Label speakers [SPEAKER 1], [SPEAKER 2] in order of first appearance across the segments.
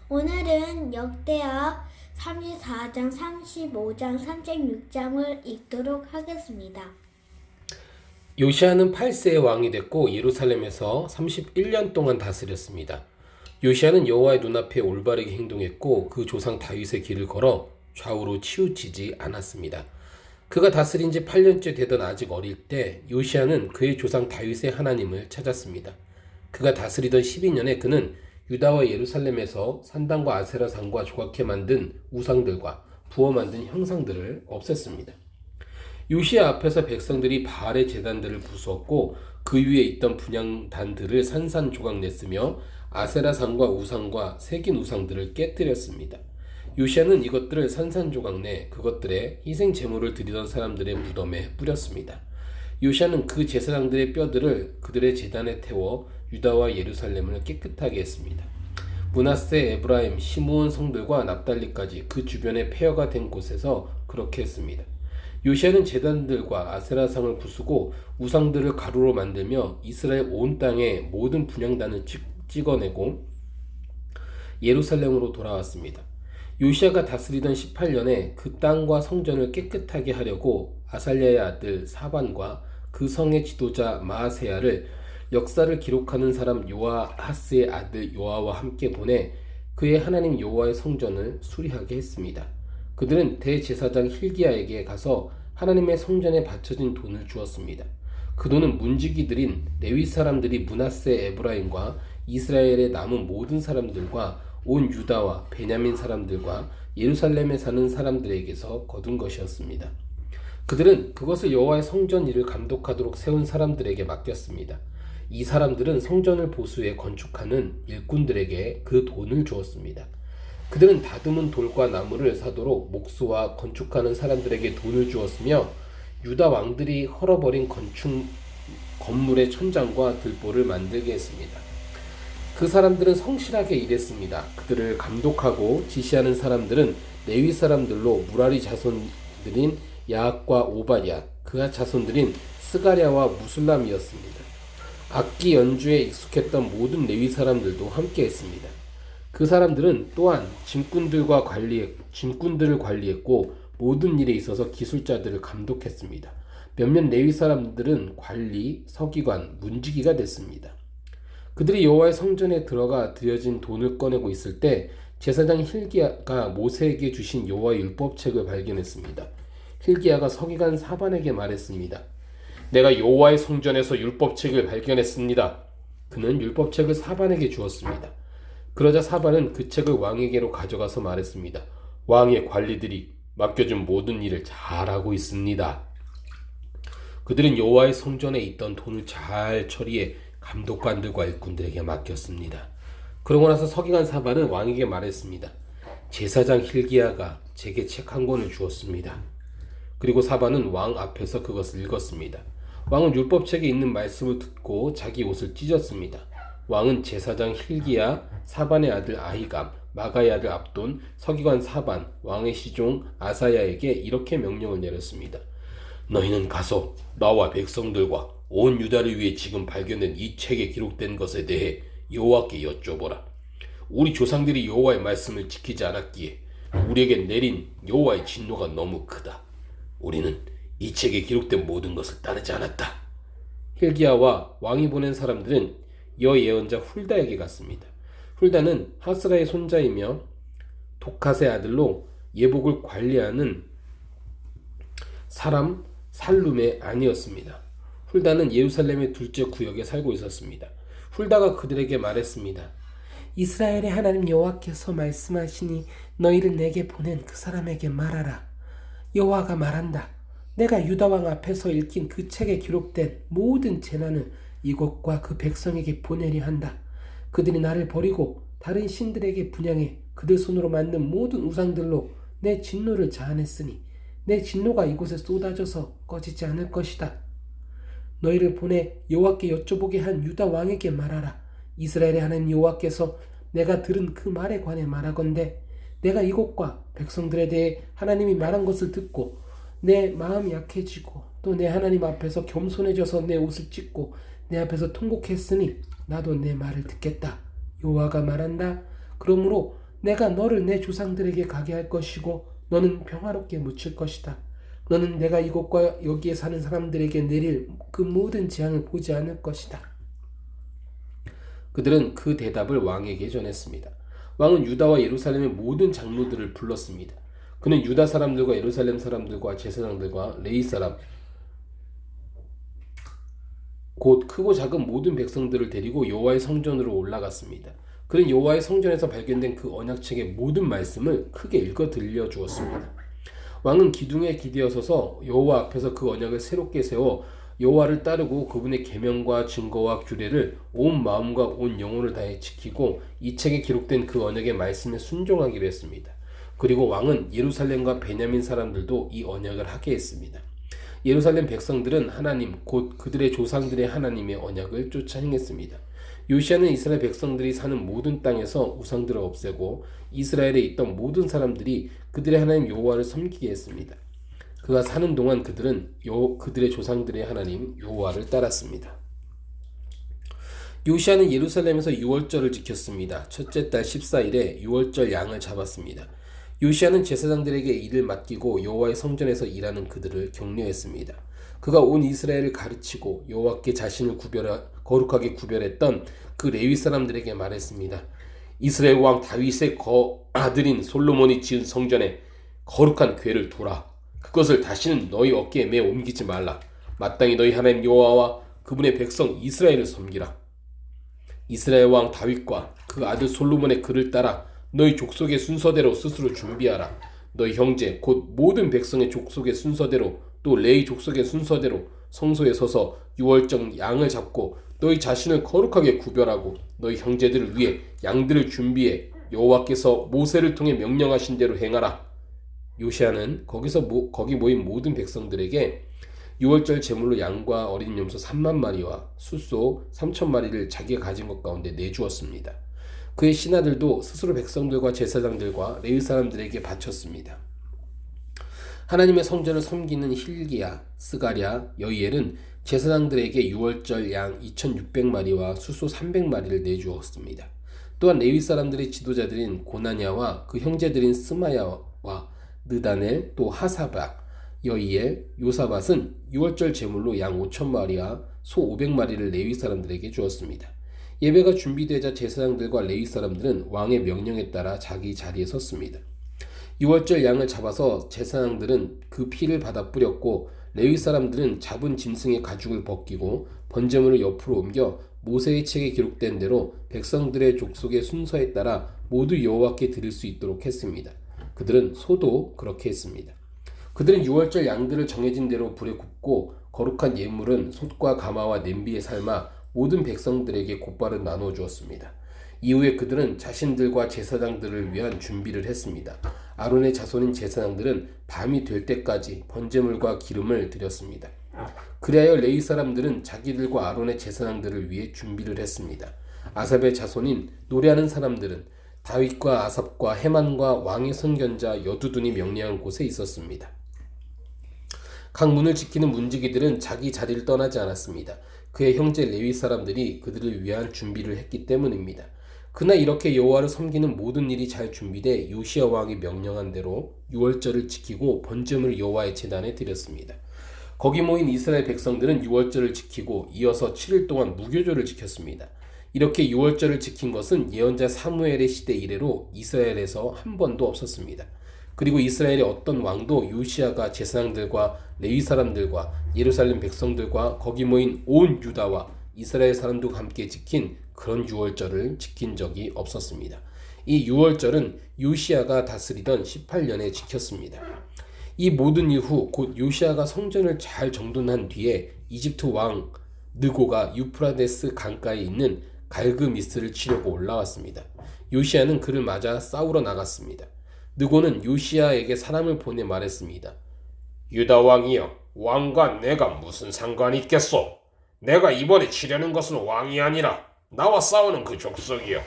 [SPEAKER 1] 오늘은 역대하 34장, 35장, 36장을 읽도록 하겠습니다.
[SPEAKER 2] 요시아는 8세의 왕이 됐고 예루살렘에서 31년 동안 다스렸습니다. 요시아는 여호와의 눈앞에 올바르게 행동했고 그 조상 다윗의 길을 걸어 좌우로 치우치지 않았습니다. 그가 다스린 지 8년째 되던 아직 어릴 때 요시아는 그의 조상 다윗의 하나님을 찾았습니다. 그가 다스리던 12년에 그는 유다와 예루살렘에서 산당과 아세라상과 조각해 만든 우상들과 부어 만든 형상들을 없앴습니다. 요시아 앞에서 백성들이 바알의 제단들을 부수었고 그 위에 있던 분향단들을 산산조각 냈으며 아세라상과 우상과 새긴 우상들을 깨뜨렸습니다. 요시아는 이것들을 산산조각 내 그것들에 희생 제물을 드리던 사람들의 무덤에 뿌렸습니다. 요시아는 그 제사장들의 뼈들을 그들의 제단에 태워 유다와 예루살렘을 깨끗하게 했습니다. 므낫세, 에브라임, 시므온 성들과 납달리까지 그 주변에 폐허가 된 곳에서 그렇게 했습니다. 요시아는 제단들과 아세라상을 부수고 우상들을 가루로 만들며 이스라엘 온 땅의 모든 분향단을 찍어내고 예루살렘으로 돌아왔습니다. 요시아가 다스리던 18년에 그 땅과 성전을 깨끗하게 하려고 아살랴의 아들 사반과 그 성의 지도자 마아세야를 역사를 기록하는 사람 요아하스의 아들 요아와 함께 보내 그의 하나님 여호와의 성전을 수리하게 했습니다. 그들은 대제사장 힐기야에게 가서 하나님의 성전에 바쳐진 돈을 주었습니다. 그 돈은 문지기들인 레위 사람들이 므낫세 에브라임과 이스라엘의 남은 모든 사람들과 온 유다와 베냐민 사람들과 예루살렘에 사는 사람들에게서 거둔 것이었습니다. 그들은 그것을 여호와의 성전 일을 감독하도록 세운 사람들에게 맡겼습니다. 이 사람들은 성전을 보수해 건축하는 일꾼들에게 그 돈을 주었습니다. 그들은 다듬은 돌과 나무를 사도록 목수와 건축하는 사람들에게 돈을 주었으며 유다 왕들이 헐어버린 건물의 천장과 들보를 만들게 했습니다. 그 사람들은 성실하게 일했습니다. 그들을 감독하고 지시하는 사람들은 레위 사람들로 무라리 자손들인 야학과 오바랴, 그의 자손들인 스가랴와 무술람이었습니다. 악기 연주에 익숙했던 모든 레위 사람들도 함께 했습니다. 그 사람들은 또한 짐꾼들을 관리했고 모든 일에 있어서 기술자들을 감독했습니다. 몇몇 레위 사람들은 관리, 서기관, 문지기가 됐습니다. 그들이 여호와의 성전에 들어가 드려진 돈을 꺼내고 있을 때 제사장 힐기야가 모세에게 주신 여호와의 율법책을 발견했습니다. 힐기야가 서기관 사반에게 말했습니다. 내가 여호와의 성전에서 율법책을 발견했습니다. 그는 율법책을 사반에게 주었습니다. 그러자 사반은 그 책을 왕에게로 가져가서 말했습니다. 왕의 관리들이 맡겨준 모든 일을 잘하고 있습니다. 그들은 여호와의 성전에 있던 돈을 잘 처리해 감독관들과 일꾼들에게 맡겼습니다. 그러고 나서 서기관 사반은 왕에게 말했습니다. 제사장 힐기야가 제게 책 한 권을 주었습니다. 그리고 사반은 왕 앞에서 그것을 읽었습니다. 왕은 율법책에 있는 말씀을 듣고 자기 옷을 찢었습니다. 왕은 제사장 힐기야, 사반의 아들 아히감, 마가의 아들 압돈, 서기관 사반, 왕의 시종 아사야에게 이렇게 명령을 내렸습니다. 너희는 가서 나와 백성들과 온 유다를 위해 지금 발견된 이 책에 기록된 것에 대해 여호와께 여쭤보라. 우리 조상들이 여호와의 말씀을 지키지 않았기에 우리에게 내린 여호와의 진노가 너무 크다. 우리는 이 책에 기록된 모든 것을 따르지 않았다. 힐기야와 왕이 보낸 사람들은 여예언자 훌다에게 갔습니다. 훌다는 하스라의 손자이며 독핫의 아들로 예복을 관리하는 사람 살룸의 아니었습니다. 훌다는 예루살렘의 둘째 구역에 살고 있었습니다. 훌다가 그들에게 말했습니다. 이스라엘의 하나님 여호와께서 말씀하시니 너희를 내게 보낸 그 사람에게 말하라. 여호와가 말한다. 내가 유다 왕 앞에서 읽힌 그 책에 기록된 모든 재난을 이곳과 그 백성에게 보내려 한다. 그들이 나를 버리고 다른 신들에게 분향해 그들 손으로 만든 모든 우상들로 내 진노를 자아냈으니 내 진노가 이곳에 쏟아져서 꺼지지 않을 것이다. 너희를 보내 여호와께 여쭤보게 한 유다 왕에게 말하라. 이스라엘의 하나님 여호와께서 내가 들은 그 말에 관해 말하건대 내가 이곳과 백성들에 대해 하나님이 말한 것을 듣고 내 마음이 약해지고 또 내 하나님 앞에서 겸손해져서 내 옷을 찢고 내 앞에서 통곡했으니 나도 내 말을 듣겠다. 여호와가 말한다. 그러므로 내가 너를 내 조상들에게 가게 할 것이고 너는 평화롭게 묻힐 것이다. 너는 내가 이곳과 여기에 사는 사람들에게 내릴 그 모든 재앙을 보지 않을 것이다. 그들은 그 대답을 왕에게 전했습니다. 왕은 유다와 예루살렘의 모든 장로들을 불렀습니다. 그는 유다 사람들과 예루살렘 사람들과 제사장들과 레위 사람 곧 크고 작은 모든 백성들을 데리고 여호와의 성전으로 올라갔습니다. 그는 여호와의 성전에서 발견된 그 언약책의 모든 말씀을 크게 읽어 들려주었습니다. 왕은 기둥에 기대어 서서 여호와 앞에서 그 언약을 새롭게 세워 여호와를 따르고 그분의 계명과 증거와 규례를 온 마음과 온 영혼을 다해 지키고 이 책에 기록된 그 언약의 말씀에 순종하기로 했습니다. 그리고 왕은 예루살렘과 베냐민 사람들도 이 언약을 하게 했습니다. 예루살렘 백성들은 하나님 곧 그들의 조상들의 하나님의 언약을 쫓아 행했습니다. 요시아는 이스라엘 백성들이 사는 모든 땅에서 우상들을 없애고 이스라엘에 있던 모든 사람들이 그들의 하나님 여호와를 섬기게 했습니다. 그가 사는 동안 그들은 그들의 조상들의 하나님 여호와를 따랐습니다. 요시아는 예루살렘에서 유월절을 지켰습니다. 첫째 달 14일에 유월절 양을 잡았습니다. 요시아는 제사장들에게 일을 맡기고 여호와의 성전에서 일하는 그들을 격려했습니다. 그가 온 이스라엘을 가르치고 여호와께 자신을 거룩하게 구별했던 그 레위 사람들에게 말했습니다. 이스라엘 왕 다윗의 아들인 솔로몬이 지은 성전에 거룩한 궤를 두라. 그것을 다시는 너희 어깨에 매 옮기지 말라. 마땅히 너희 하나님 여호와와 그분의 백성 이스라엘을 섬기라. 이스라엘 왕 다윗과 그 아들 솔로몬의 글을 따라 너희 족속의 순서대로 스스로 준비하라. 너희 형제 곧 모든 백성의 족속의 순서대로 또 레위 족속의 순서대로 성소에 서서 유월절 양을 잡고 너희 자신을 거룩하게 구별하고 너희 형제들을 위해 양들을 준비해 여호와께서 모세를 통해 명령하신 대로 행하라. 요시아는 거기 모인 모든 백성들에게 유월절 제물로 양과 어린 염소 3만 마리와 숫소 3천 마리를 자기가 가진 것 가운데 내주었습니다. 그의 신하들도 스스로 백성들과 제사장들과 레위 사람들에게 바쳤습니다. 하나님의 성전을 섬기는 힐기야, 스가랴, 여이엘은 제사장들에게 유월절 양 2,600마리와 숫소 300마리를 내주었습니다. 또한 레위 사람들의 지도자들인 고나냐와 그 형제들인 스마야와 느다넬, 또 하사박, 여이엘, 요사밧은 유월절 제물로 양 5,000마리와 소 500마리를 레위 사람들에게 주었습니다. 예배가 준비되자 제사장들과 레위 사람들은 왕의 명령에 따라 자기 자리에 섰습니다. 유월절 양을 잡아서 제사장들은 그 피를 받아 뿌렸고 레위 사람들은 잡은 짐승의 가죽을 벗기고 번제물을 옆으로 옮겨 모세의 책에 기록된 대로 백성들의 족속의 순서에 따라 모두 여호와께 드릴 수 있도록 했습니다. 그들은 소도 그렇게 했습니다. 그들은 유월절 양들을 정해진 대로 불에 굽고 거룩한 예물은 솥과 가마와 냄비에 삶아 모든 백성들에게 곧바로 나누어 주었습니다. 이후에 그들은 자신들과 제사장들을 위한 준비를 했습니다. 아론의 자손인 제사장들은 밤이 될 때까지 번제물과 기름을 드렸습니다. 그리하여 레위 사람들은 자기들과 아론의 제사장들을 위해 준비를 했습니다. 아삽의 자손인 노래하는 사람들은 다윗과 아삽과 헤만과 왕의 선견자 여두둔이 명령한 곳에 있었습니다. 각 문을 지키는 문지기들은 자기 자리를 떠나지 않았습니다. 그의 형제 레위 사람들이 그들을 위한 준비를 했기 때문입니다. 그날 이렇게 여호와를 섬기는 모든 일이 잘 준비돼 요시야 왕이 명령한 대로 유월절을 지키고 번제물을 여호와의 제단에 드렸습니다. 거기 모인 이스라엘 백성들은 유월절을 지키고 이어서 7일 동안 무교절을 지켰습니다. 이렇게 유월절을 지킨 것은 예언자 사무엘의 시대 이래로 이스라엘에서 한 번도 없었습니다. 그리고 이스라엘의 어떤 왕도 요시야가 제사장들과 레위 사람들과 예루살렘 백성들과 거기 모인 온 유다와 이스라엘 사람들과 함께 지킨 그런 유월절을 지킨 적이 없었습니다. 이 유월절은 요시야가 다스리던 18년에 지켰습니다. 이 모든 이후 곧 요시야가 성전을 잘 정돈한 뒤에 이집트 왕 느고가 유프라데스 강가에 있는 갈그미스를 치려고 올라왔습니다. 요시야는 그를 맞아 싸우러 나갔습니다. 느고는 요시야에게 사람을 보내 말했습니다.
[SPEAKER 3] 유다 왕이여, 왕과 내가 무슨 상관이 있겠소? 내가 이번에 치려는 것은 왕이 아니라 나와 싸우는 그 족속이여.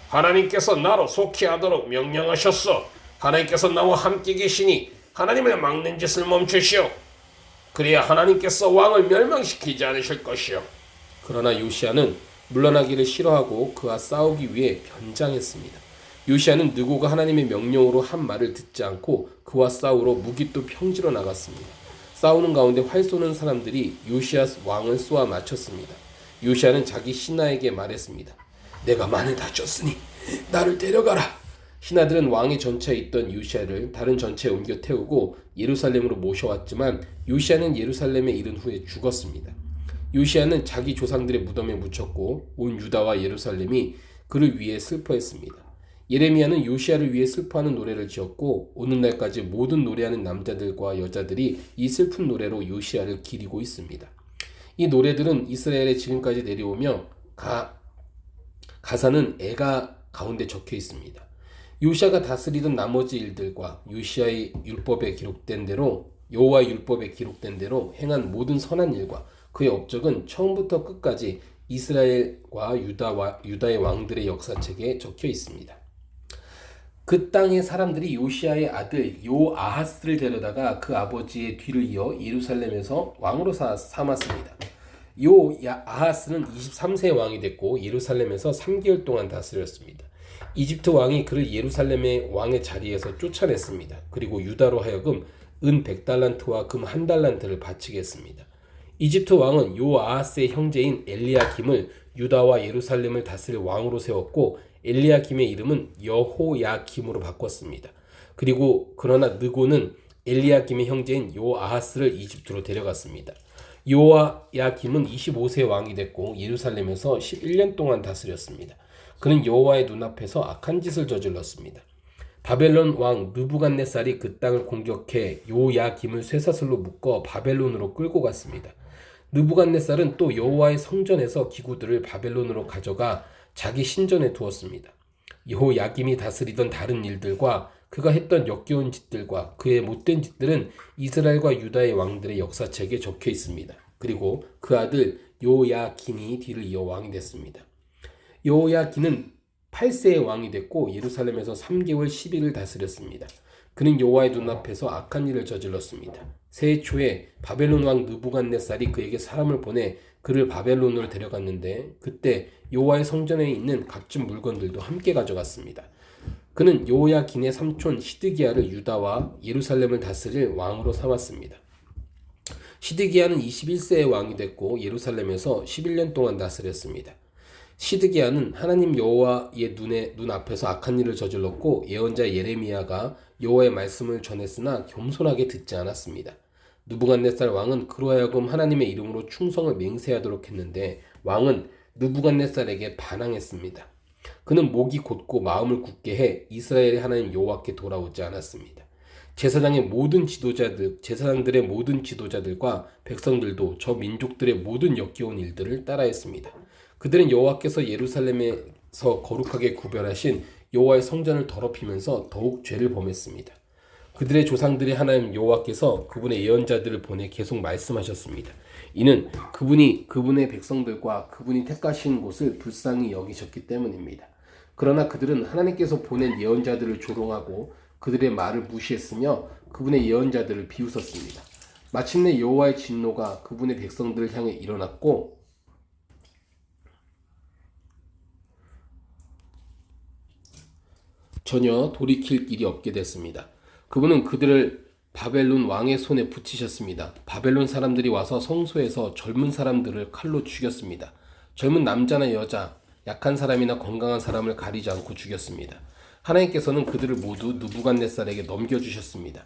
[SPEAKER 3] 하나님께서 나로 속히하도록 명령하셨소. 하나님께서 나와 함께 계시니 하나님을 막는 짓을 멈추시오. 그래야 하나님께서 왕을 멸망시키지 않으실 것이오.
[SPEAKER 2] 그러나 요시야는 물러나기를 싫어하고 그와 싸우기 위해 변장했습니다. 요시야는 느고가 하나님의 명령으로 한 말을 듣지 않고 그와 싸우러 무깃도 평지로 나갔습니다. 싸우는 가운데 활 쏘는 사람들이 요시야 왕을 쏘아 맞췄습니다. 요시야는 자기 신하에게 말했습니다. 내가 많이 다쳤으니 나를 데려가라. 신하들은 왕의 전차에 있던 요시야를 다른 전차에 옮겨 태우고 예루살렘으로 모셔왔지만 요시야는 예루살렘에 이른 후에 죽었습니다. 요시야는 자기 조상들의 무덤에 묻혔고 온 유다와 예루살렘이 그를 위해 슬퍼했습니다. 예레미야는 요시야를 위해 슬퍼하는 노래를 지었고 오늘날까지 모든 노래하는 남자들과 여자들이 이 슬픈 노래로 요시야를 기리고 있습니다. 이 노래들은 이스라엘에 지금까지 내려오며 가사는 애가 가운데 적혀 있습니다. 요시야가 다스리던 나머지 일들과 요시야의 율법에 기록된 대로 여호와의 율법에 기록된 대로 행한 모든 선한 일과 그의 업적은 처음부터 끝까지 이스라엘과 유다의 왕들의 역사책에 적혀 있습니다. 그 땅의 사람들이 요시야의 아들 요아하스를 데려다가 그 아버지의 뒤를 이어 예루살렘에서 왕으로 삼았습니다. 요아하스는 23세의 왕이 됐고 예루살렘에서 3개월 동안 다스렸습니다. 이집트 왕이 그를 예루살렘의 왕의 자리에서 쫓아냈습니다. 그리고 유다로 하여금 은 100달란트와 금 1달란트를 바치게 했습니다. 이집트 왕은 요아하스의 형제인 엘리야김을 유다와 예루살렘을 다스릴 왕으로 세웠고 엘리야김의 이름은 여호야김으로 바꿨습니다. 그러나 느고는 엘리야김의 형제인 요아하스를 이집트로 데려갔습니다. 요아야김은 25세 왕이 됐고 예루살렘에서 11년 동안 다스렸습니다. 그는 여호와의 눈앞에서 악한 짓을 저질렀습니다. 바벨론 왕 느부갓네살이 그 땅을 공격해 요야김을 쇠사슬로 묶어 바벨론으로 끌고 갔습니다. 느부갓네살은 또 여호와의 성전에서 기구들을 바벨론으로 가져가 자기 신전에 두었습니다. 여호야김이 다스리던 다른 일들과 그가 했던 역겨운 짓들과 그의 못된 짓들은 이스라엘과 유다의 왕들의 역사책에 적혀 있습니다. 그리고 그 아들 요야긴이 뒤를 이어 왕이 됐습니다. 요야긴은 8세의 왕이 됐고 예루살렘에서 3개월 10일을 다스렸습니다. 그는 여호와의 눈앞에서 악한 일을 저질렀습니다. 새해 초에 바벨론 왕 느부갓네살이 그에게 사람을 보내 그를 바벨론으로 데려갔는데 그때 여호와의 성전에 있는 각종 물건들도 함께 가져갔습니다. 그는 요야긴의 삼촌 시드기야를 유다와 예루살렘을 다스릴 왕으로 삼았습니다. 시드기야는 21세의 왕이 됐고 예루살렘에서 11년 동안 다스렸습니다. 시드기야는 하나님 여호와의 눈 앞에서 악한 일을 저질렀고 예언자 예레미야가 여호와의 말씀을 전했으나 겸손하게 듣지 않았습니다. 느부갓네살 왕은 그로 하여금 하나님의 이름으로 충성을 맹세하도록 했는데 왕은 느부갓네살에게 반항했습니다. 그는 목이 곧고 마음을 굳게 해 이스라엘의 하나님 여호와께 돌아오지 않았습니다. 제사장들의 모든 지도자들과 백성들도 저 민족들의 모든 역겨운 일들을 따라했습니다. 그들은 여호와께서 예루살렘에서 거룩하게 구별하신 여호와의 성전을 더럽히면서 더욱 죄를 범했습니다. 그들의 조상들의 하나님 여호와께서 그분의 예언자들을 보내 계속 말씀하셨습니다. 이는 그분이 그분의 백성들과 그분이 택하신 곳을 불쌍히 여기셨기 때문입니다. 그러나 그들은 하나님께서 보낸 예언자들을 조롱하고 그들의 말을 무시했으며 그분의 예언자들을 비웃었습니다. 마침내 여호와의 진노가 그분의 백성들을 향해 일어났고 전혀 돌이킬 길이 없게 됐습니다. 그분은 그들을 바벨론 왕의 손에 붙이셨습니다. 바벨론 사람들이 와서 성소에서 젊은 사람들을 칼로 죽였습니다. 젊은 남자나 여자, 약한 사람이나 건강한 사람을 가리지 않고 죽였습니다. 하나님께서는 그들을 모두 느부갓네살에게 넘겨주셨습니다.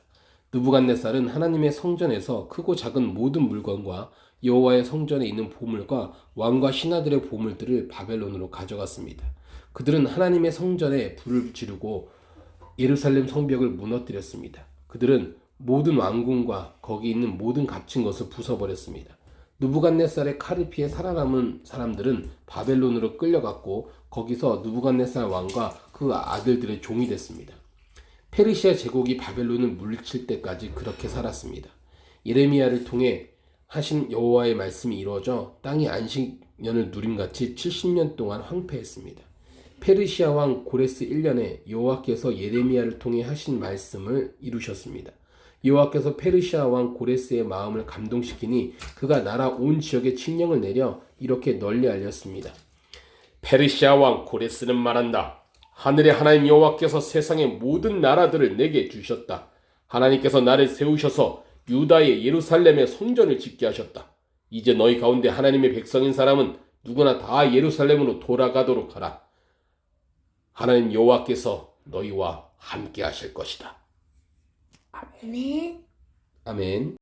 [SPEAKER 2] 느부갓네살은 하나님의 성전에서 크고 작은 모든 물건과 여호와의 성전에 있는 보물과 왕과 신하들의 보물들을 바벨론으로 가져갔습니다. 그들은 하나님의 성전에 불을 지르고 예루살렘 성벽을 무너뜨렸습니다. 그들은 모든 왕궁과 거기 있는 모든 값진 것을 부숴버렸습니다. 느부갓네살의 칼을 피해 살아남은 사람들은 바벨론으로 끌려갔고 거기서 느부갓네살 왕과 그 아들들의 종이 됐습니다. 페르시아 제국이 바벨론을 물리칠 때까지 그렇게 살았습니다. 예레미야를 통해 하신 여호와의 말씀이 이루어져 땅이 안식년을 누림같이 70년 동안 황폐했습니다. 페르시아 왕 고레스 1년에 여호와께서 예레미야를 통해 하신 말씀을 이루셨습니다. 여호와께서 페르시아 왕 고레스의 마음을 감동시키니 그가 나라 온 지역에 칙령을 내려 이렇게 널리 알렸습니다.
[SPEAKER 3] 페르시아 왕 고레스는 말한다.
[SPEAKER 2] 하늘의 하나님 여호와께서 세상의 모든 나라들을 내게 주셨다. 하나님께서 나를 세우셔서 유다의 예루살렘의 성전을 짓게 하셨다. 이제 너희 가운데 하나님의 백성인 사람은 누구나 다 예루살렘으로 돌아가도록 하라. 하나님 여호와께서 너희와 함께 하실 것이다.
[SPEAKER 1] 아멘.
[SPEAKER 2] 아멘.